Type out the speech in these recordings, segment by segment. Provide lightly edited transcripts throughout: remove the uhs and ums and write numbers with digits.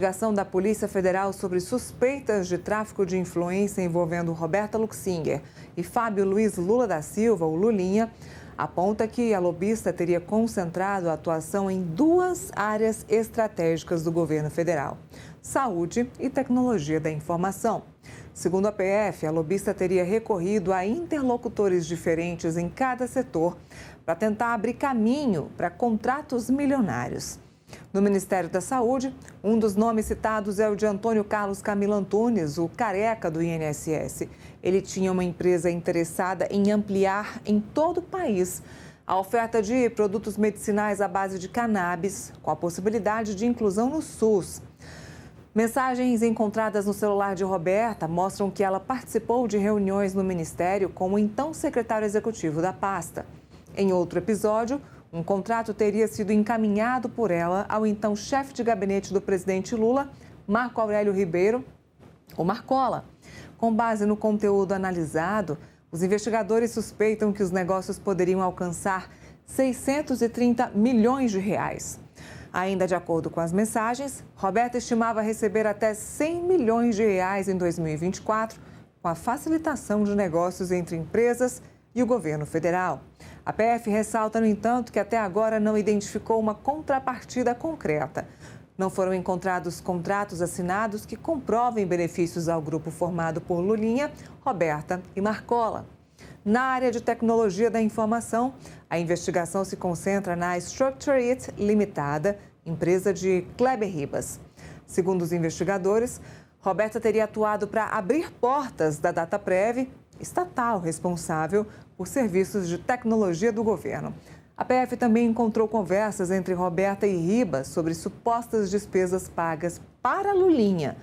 Investigação da Polícia Federal sobre suspeitas de tráfico de influência envolvendo Roberta Luxinger e Fábio Luiz Lula da Silva, o Lulinha, aponta que a lobista teria concentrado a atuação em duas áreas estratégicas do governo federal: saúde e tecnologia da informação. Segundo a PF, a lobista teria recorrido a interlocutores diferentes em cada setor para tentar abrir caminho para contratos milionários. No Ministério da Saúde, um dos nomes citados é o de Antônio Carlos Camilo Antunes, o careca do INSS. Ele tinha uma empresa interessada em ampliar em todo o país a oferta de produtos medicinais à base de cannabis, com a possibilidade de inclusão no SUS. Mensagens encontradas no celular de Roberta mostram que ela participou de reuniões no Ministério com o então secretário executivo da pasta. Em outro episódio, um contrato teria sido encaminhado por ela ao então chefe de gabinete do presidente Lula, Marco Aurélio Ribeiro, o Marcola. Com base no conteúdo analisado, os investigadores suspeitam que os negócios poderiam alcançar 630 milhões de reais. Ainda de acordo com as mensagens, Roberta estimava receber até 100 milhões de reais em 2024, com a facilitação de negócios entre empresas e o governo federal. A PF ressalta, no entanto, que até agora não identificou uma contrapartida concreta. Não foram encontrados contratos assinados que comprovem benefícios ao grupo formado por Lulinha, Roberta e Marcola. Na área de tecnologia da informação, a investigação se concentra na Structure It Limitada, empresa de Kleber Ribas. Segundo os investigadores, Roberta teria atuado para abrir portas da Dataprev, estatal responsável por serviços de tecnologia do governo. A PF também encontrou conversas entre Roberta e Ribas sobre supostas despesas pagas para Lulinha.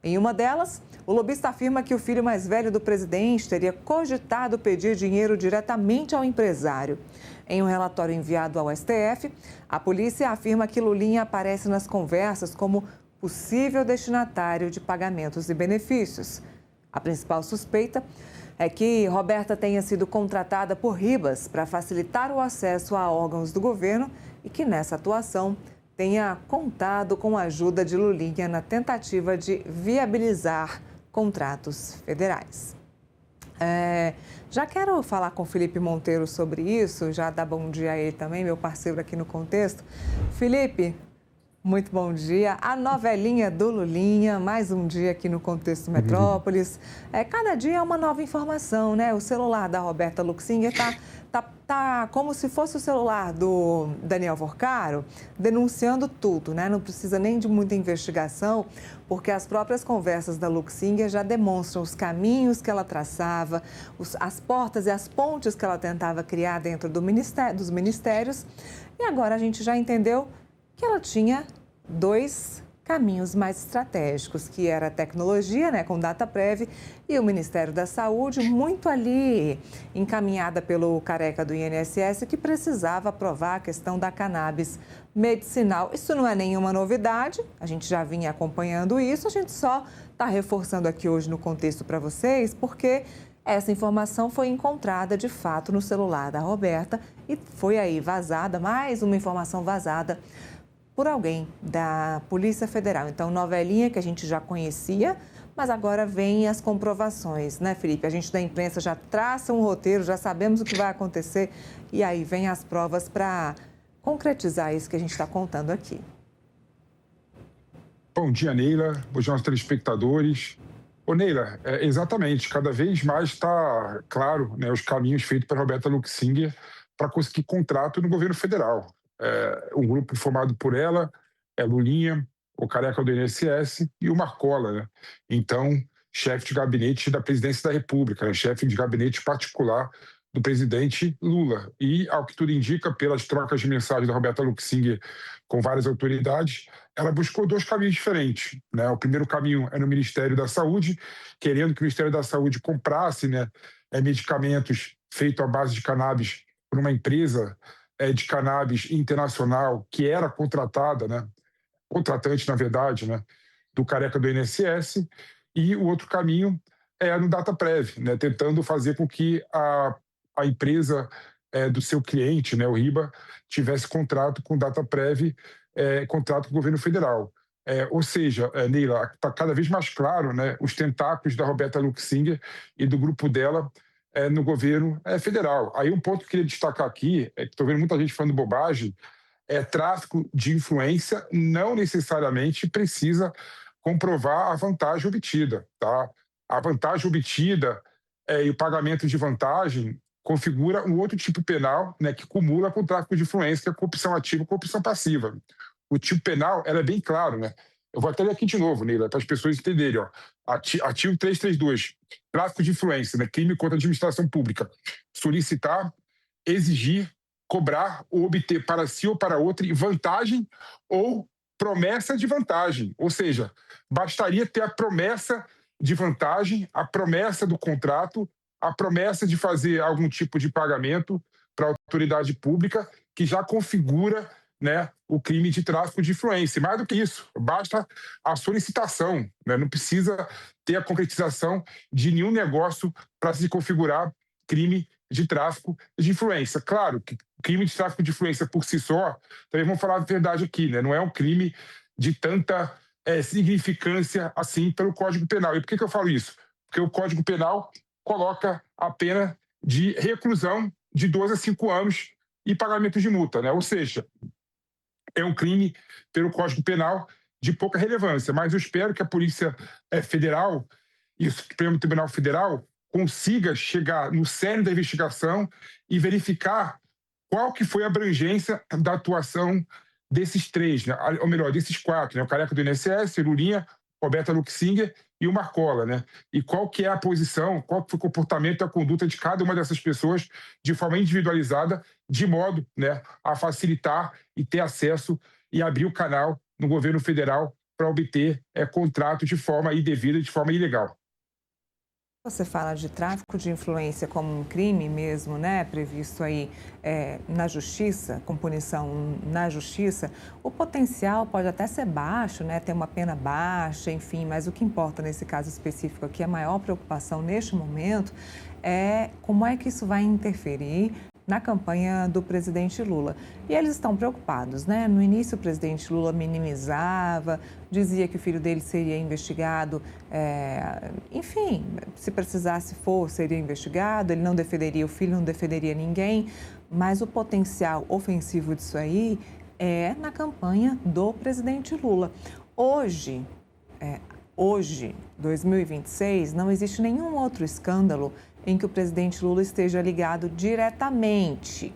Em uma delas, o lobista afirma que o filho mais velho do presidente teria cogitado pedir dinheiro diretamente ao empresário. Em um relatório enviado ao STF, a polícia afirma que Lulinha aparece nas conversas como possível destinatário de pagamentos e benefícios. A principal suspeita é que Roberta tenha sido contratada por Ribas para facilitar o acesso a órgãos do governo e que nessa atuação tenha contado com a ajuda de Lulinha na tentativa de viabilizar contratos federais. Já quero falar com o Felipe Monteiro sobre isso, já dar bom dia a ele também, meu parceiro aqui no Contexto. Felipe, muito bom dia. A novelinha do Lulinha, mais um dia aqui no Contexto Metrópolis. Cada dia é uma nova informação, né? O celular da Roberta Luxinger tá como se fosse o celular do Daniel Vorcaro, denunciando tudo, né? Não precisa nem de muita investigação, porque as próprias conversas da Luxinger já demonstram os caminhos que ela traçava, as portas e as pontes que ela tentava criar dentro dos ministérios. E agora a gente já entendeu que ela tinha dois caminhos mais estratégicos, que era a tecnologia, né, com Dataprev, e o Ministério da Saúde, muito ali encaminhada pelo careca do INSS, que precisava aprovar a questão da cannabis medicinal. Isso não é nenhuma novidade, a gente já vinha acompanhando isso, a gente só está reforçando aqui hoje no Contexto para vocês, porque essa informação foi encontrada, de fato, no celular da Roberta e foi aí vazada, mais uma informação vazada por alguém da Polícia Federal. Então, novelinha que a gente já conhecia, mas agora vem as comprovações, né, Felipe? A gente da imprensa já traça um roteiro, já sabemos o que vai acontecer e aí vem as provas para concretizar isso que a gente está contando aqui. Bom dia, Neila. Bom dia aos telespectadores. Ô, Neila, exatamente, cada vez mais está claro, né, os caminhos feitos para Roberta Luxinger para conseguir contrato no governo federal. Um grupo formado por ela, Lulinha, o careca do INSS e o Marcola, né? Então, chefe de gabinete da presidência da República, né? Chefe de gabinete particular do presidente Lula. E, ao que tudo indica, pelas trocas de mensagens da Roberta Luxinger com várias autoridades, ela buscou dois caminhos diferentes, né? O primeiro caminho é no Ministério da Saúde, querendo que o Ministério da Saúde comprasse, né, medicamentos feitos à base de cannabis por uma empresa de cannabis internacional que era contratada, né, contratante, na verdade, né, do careca do INSS, e o outro caminho é no Dataprev, né, tentando fazer com que a empresa do seu cliente, né, o Riba, tivesse contrato com o Dataprev, contrato com o governo federal. Ou seja, Neila, está cada vez mais claro, né, os tentáculos da Roberta Luxinger e do grupo dela no governo federal. Aí um ponto que eu queria destacar aqui, é que estou vendo muita gente falando bobagem, tráfico de influência não necessariamente precisa comprovar a vantagem obtida. Tá? A vantagem obtida e o pagamento de vantagem configura um outro tipo penal, né, que cumula com o tráfico de influência, que é a corrupção ativa e corrupção passiva. O tipo penal ela é bem claro. Né? Eu vou até ler aqui de novo, Neila, para as pessoas entenderem. Ó. Artigo 332, tráfico de influência, né, crime contra a administração pública. Solicitar, exigir, cobrar ou obter para si ou para outro vantagem ou promessa de vantagem. Ou seja, bastaria ter a promessa de vantagem, a promessa do contrato, a promessa de fazer algum tipo de pagamento para a autoridade pública, que já configura, né, o crime de tráfico de influência. Mais do que isso, basta a solicitação, né? Não precisa ter a concretização de nenhum negócio para se configurar crime de tráfico de influência. Claro que crime de tráfico de influência por si só, também vamos falar a verdade aqui, né? Não é um crime de tanta significância assim pelo Código Penal. E por que eu falo isso? Porque o Código Penal coloca a pena de reclusão de 2 a 5 anos e pagamento de multa, né? Ou seja, é um crime pelo Código Penal de pouca relevância, mas eu espero que a Polícia Federal e o Supremo Tribunal Federal consiga chegar no cerne da investigação e verificar qual que foi a abrangência da atuação desses três, né? Ou melhor, desses quatro, né? O careca do INSS, Lulinha, Roberta Luxinger e o Marcola, né? E qual que é a posição, qual que foi o comportamento e a conduta de cada uma dessas pessoas de forma individualizada, de modo, né, a facilitar e ter acesso e abrir o canal no governo federal para obter contrato de forma indevida, de forma ilegal. Você fala de tráfico de influência como um crime mesmo, né? Previsto aí na justiça, com punição na justiça. O potencial pode até ser baixo, né? Ter uma pena baixa, enfim, mas o que importa nesse caso específico aqui, a maior preocupação neste momento é como é que isso vai interferir na campanha do presidente Lula. E eles estão preocupados, né? No início, o presidente Lula minimizava, dizia que o filho dele seria investigado, enfim, se precisasse for, seria investigado, ele não defenderia o filho, não defenderia ninguém, mas o potencial ofensivo disso aí é na campanha do presidente Lula. Hoje, 2026, não existe nenhum outro escândalo em que o presidente Lula esteja ligado diretamente.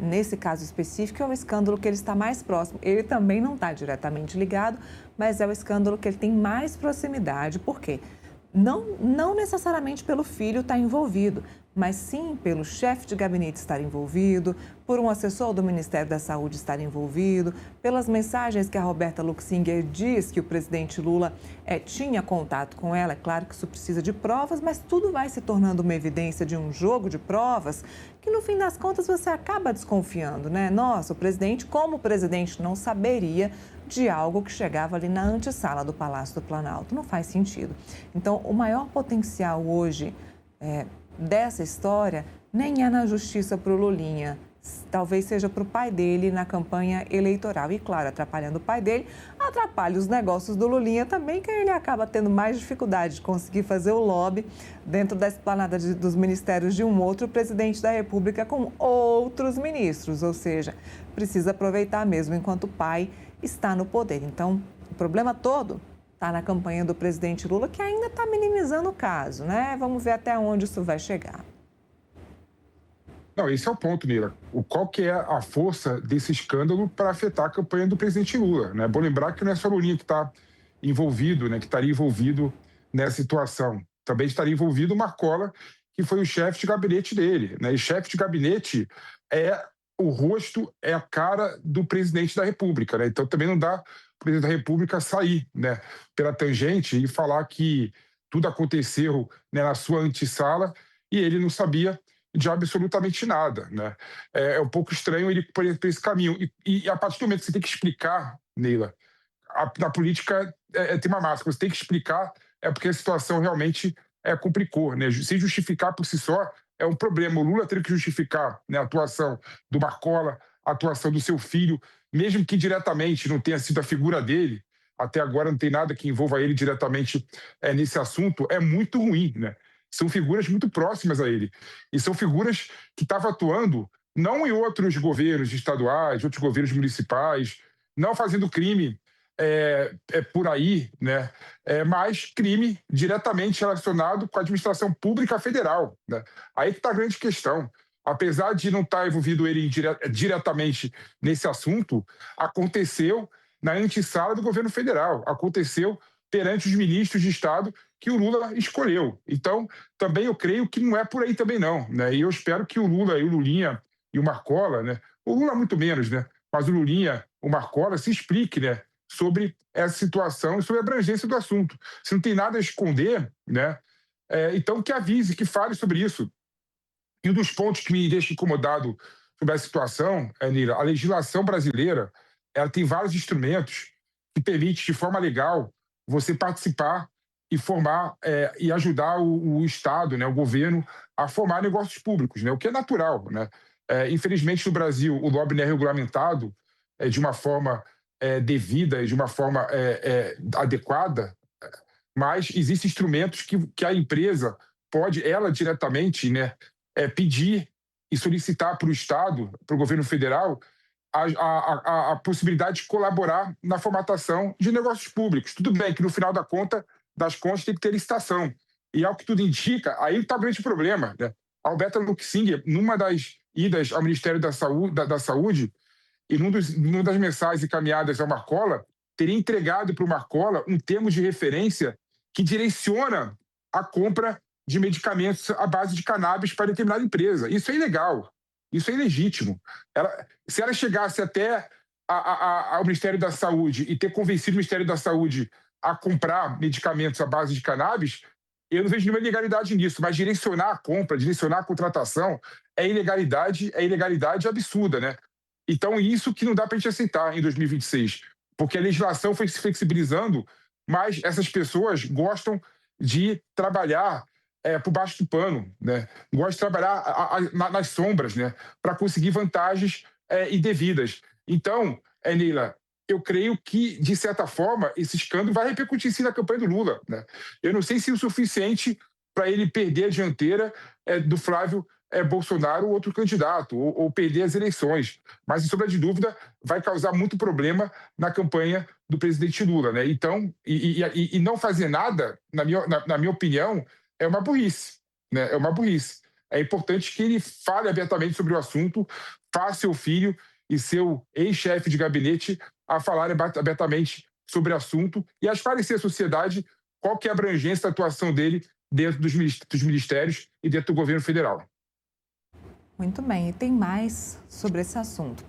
Nesse caso específico, é o escândalo que ele está mais próximo. Ele também não está diretamente ligado, mas é o escândalo que ele tem mais proximidade. Por quê? Não necessariamente pelo filho estar envolvido, mas sim pelo chefe de gabinete estar envolvido, por um assessor do Ministério da Saúde estar envolvido, pelas mensagens que a Roberta Luxinger diz que o presidente Lula tinha contato com ela. É claro que isso precisa de provas, mas tudo vai se tornando uma evidência de um jogo de provas que, no fim das contas, você acaba desconfiando, né? Nossa, o presidente, como o presidente, não saberia de algo que chegava ali na antessala do Palácio do Planalto. Não faz sentido. Então, o maior potencial hoje dessa história nem é na justiça para o Lulinha, talvez seja para o pai dele na campanha eleitoral. E, claro, atrapalhando o pai dele, atrapalha os negócios do Lulinha também, que ele acaba tendo mais dificuldade de conseguir fazer o lobby dentro da esplanada dos ministérios de um outro presidente da República com outros ministros, ou seja, precisa aproveitar mesmo enquanto o pai está no poder. Então, o problema todo está na campanha do presidente Lula, que ainda está minimizando o caso, né? Vamos ver até onde isso vai chegar. Não, esse é o ponto, Nira. Qual que é a força desse escândalo para afetar a campanha do presidente Lula? Né? É bom lembrar que não é só o Lulinha que está envolvido, né, que estaria envolvido nessa situação. Também estaria envolvido o Marcola, que foi o chefe de gabinete dele. Né? E chefe de gabinete é o rosto, é a cara do presidente da República. Né? Então também não dá o presidente da República sair, né, pela tangente e falar que tudo aconteceu, né, na sua antessala e ele não sabia de absolutamente nada. Né? É um pouco estranho ele por esse caminho. E a partir do momento que você tem que explicar, Neila, na política tem uma máxima, você tem que explicar porque a situação realmente complicou. Né? Se justificar por si só é um problema. O Lula teria que justificar, né, a atuação do Marcola, a atuação do seu filho, mesmo que diretamente não tenha sido a figura dele, até agora não tem nada que envolva ele diretamente nesse assunto, é muito ruim, né? São figuras muito próximas a ele. E são figuras que estavam atuando não em outros governos estaduais, outros governos municipais, não fazendo crime por aí, né? Mas crime diretamente relacionado com a administração pública federal, né? Aí que está a grande questão. Apesar de não estar envolvido ele diretamente nesse assunto, aconteceu na antessala do governo federal, aconteceu perante os ministros de Estado que o Lula escolheu. Então, também eu creio que não é por aí também não, né? E eu espero que o Lula e o Lulinha e o Marcola, né? O Lula muito menos, né? Mas o Lulinha, o Marcola se explique, né? Sobre essa situação e sobre a abrangência do assunto. Se não tem nada a esconder, né? Então que avise, que fale sobre isso. E um dos pontos que me deixa incomodado sobre essa situação, Nira, a legislação brasileira, ela tem vários instrumentos que permitem, de forma legal, você participar e formar e ajudar o Estado, né, o governo, a formar negócios públicos, né, o que é natural, né? Infelizmente, no Brasil, o lobby não é regulamentado de uma forma devida e de uma forma adequada, mas existem instrumentos que a empresa pode, ela diretamente, né, pedir e solicitar para o Estado, para o governo federal, a possibilidade de colaborar na formatação de negócios públicos. Tudo bem que no final das contas tem que ter licitação. E ao que tudo indica, aí está o grande problema, né? A Alberta Luxinger, numa das idas ao Ministério da Saúde e numa das mensagens encaminhadas ao Marcola, teria entregado para o Marcola um termo de referência que direciona a compra de medicamentos à base de cannabis para determinada empresa. Isso é ilegal, isso é ilegítimo. Se ela chegasse até ao Ministério da Saúde e ter convencido o Ministério da Saúde a comprar medicamentos à base de cannabis, eu não vejo nenhuma ilegalidade nisso, mas direcionar a compra, direcionar a contratação é ilegalidade absurda, né? Então, isso que não dá para a gente aceitar em 2026, porque a legislação foi se flexibilizando, mas essas pessoas gostam de trabalhar por baixo do pano, né? Gostam de trabalhar nas sombras, né? Para conseguir vantagens indevidas. Então, Neila, eu creio que, de certa forma, esse escândalo vai repercutir sim na campanha do Lula, né? Eu não sei se é o suficiente para ele perder a dianteira do Flávio Bolsonaro ou outro candidato, ou perder as eleições. Mas, sem sombra de dúvida, vai causar muito problema na campanha do presidente Lula, né? Então, e não fazer nada, na minha opinião, é uma burrice, né? É uma burrice. É importante que ele fale abertamente sobre o assunto, faça seu filho e seu ex-chefe de gabinete a falar abertamente sobre o assunto e a esclarecer à sociedade qual que é a abrangência da atuação dele dentro dos ministérios e dentro do governo federal. Muito bem, e tem mais sobre esse assunto.